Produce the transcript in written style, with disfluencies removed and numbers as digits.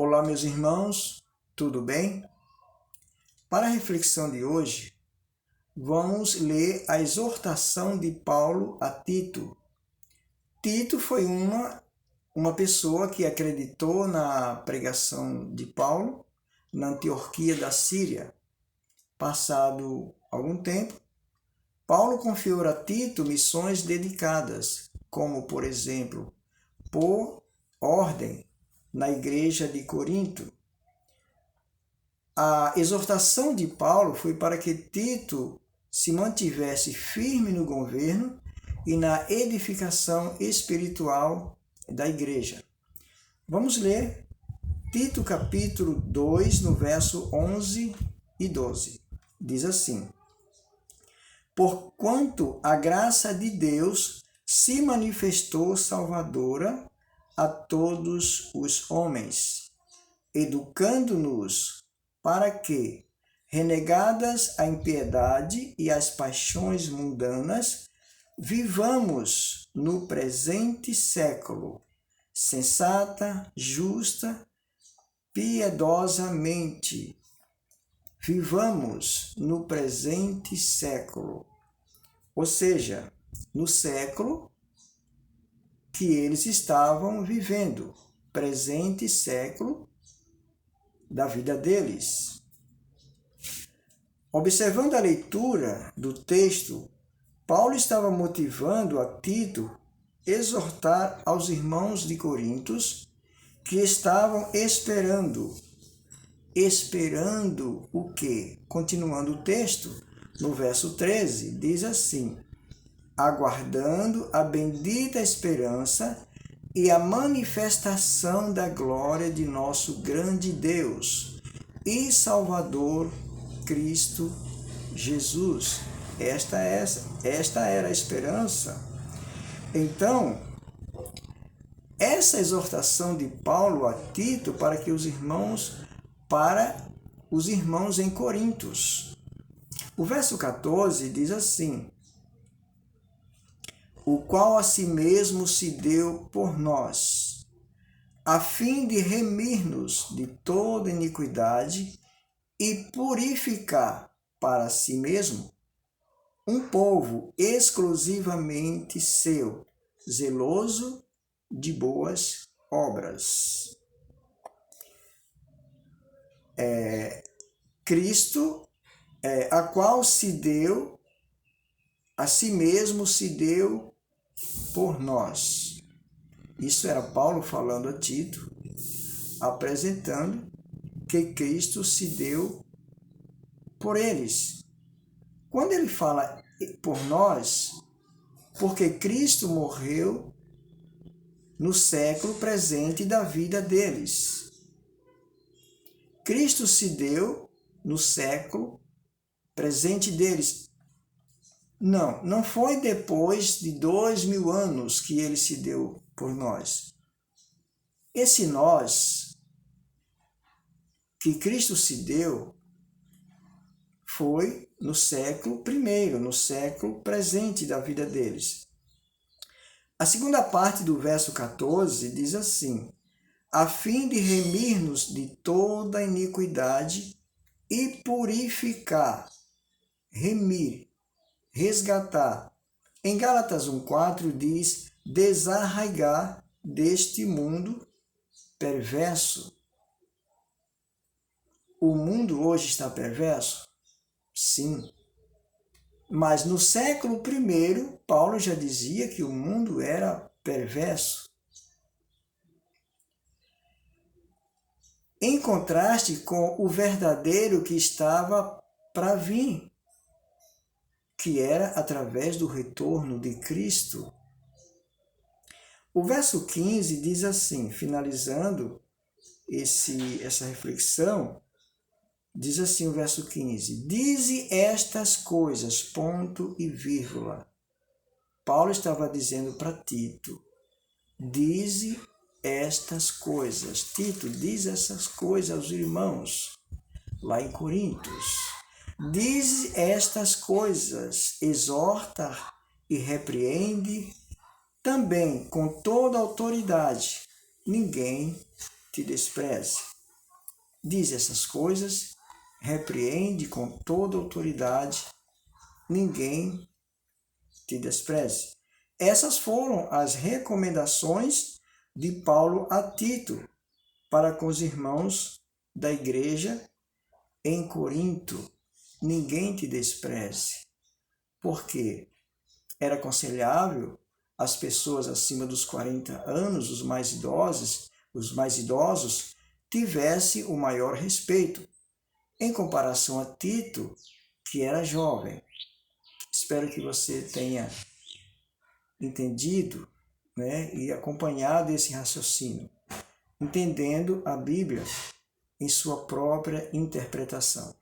Olá, meus irmãos, tudo bem? Para a reflexão de hoje, vamos ler a exortação de Paulo a Tito. Tito foi uma pessoa que acreditou na pregação de Paulo na Antioquia da Síria. Passado algum tempo, Paulo confiou a Tito missões dedicadas, como, por exemplo, pôr ordem na igreja de Corinto. A exortação de Paulo foi para que Tito se mantivesse firme no governo e na edificação espiritual da igreja. Vamos ler Tito capítulo 2, no verso 11 e 12. Diz assim: Porquanto a graça de Deus se manifestou salvadora a todos os homens, educando-nos para que, renegadas a impiedade e as paixões mundanas, vivamos no presente século, sensata, justa, piedosamente. Vivamos no presente século, ou seja, no século que eles estavam vivendo, presente século da vida deles. Observando a leitura do texto, Paulo estava motivando a Tito exortar aos irmãos de Corintos que estavam esperando o quê? Continuando o texto, no verso 13, diz assim: aguardando a bendita esperança e a manifestação da glória de nosso grande Deus e Salvador Cristo Jesus. Esta era a esperança. Então, essa exortação de Paulo a Tito para os irmãos em Corintos. O verso 14 diz assim: o qual a si mesmo se deu por nós, a fim de remir-nos de toda iniquidade e purificar para si mesmo um povo exclusivamente seu, zeloso de boas obras. Cristo, a qual se deu, a si mesmo se deu por nós. Isso era Paulo falando a Tito, apresentando que Cristo se deu por eles. Quando ele fala por nós, porque Cristo morreu no século presente da vida deles. Cristo se deu no século presente deles. Não foi depois de 2000 anos que ele se deu por nós. Esse nós que Cristo se deu foi no século I, no século presente da vida deles. A segunda parte do verso 14 diz assim: a fim de remir-nos de toda iniquidade e purificar, remir, resgatar. Em Gálatas 1,4 diz desarraigar deste mundo perverso. O mundo hoje está perverso? Sim. Mas no século I, Paulo já dizia que o mundo era perverso. Em contraste com o verdadeiro que estava para vir, que era através do retorno de Cristo. O verso 15 diz assim, finalizando essa reflexão, diz assim o verso 15: dize estas coisas, ponto e vírgula. Paulo estava dizendo para Tito, dize estas coisas. Tito diz essas coisas aos irmãos, lá em Corintos. Diz estas coisas, exorta e repreende também com toda autoridade. Ninguém te despreze. Diz essas coisas, repreende com toda autoridade, ninguém te despreze. Essas foram as recomendações de Paulo a Tito para com os irmãos da igreja em Corinto. Ninguém te despreze, porque era aconselhável as pessoas acima dos 40 anos, os mais idosos, tivessem o maior respeito, em comparação a Tito, que era jovem. Espero que você tenha entendido, né, e acompanhado esse raciocínio, entendendo a Bíblia em sua própria interpretação.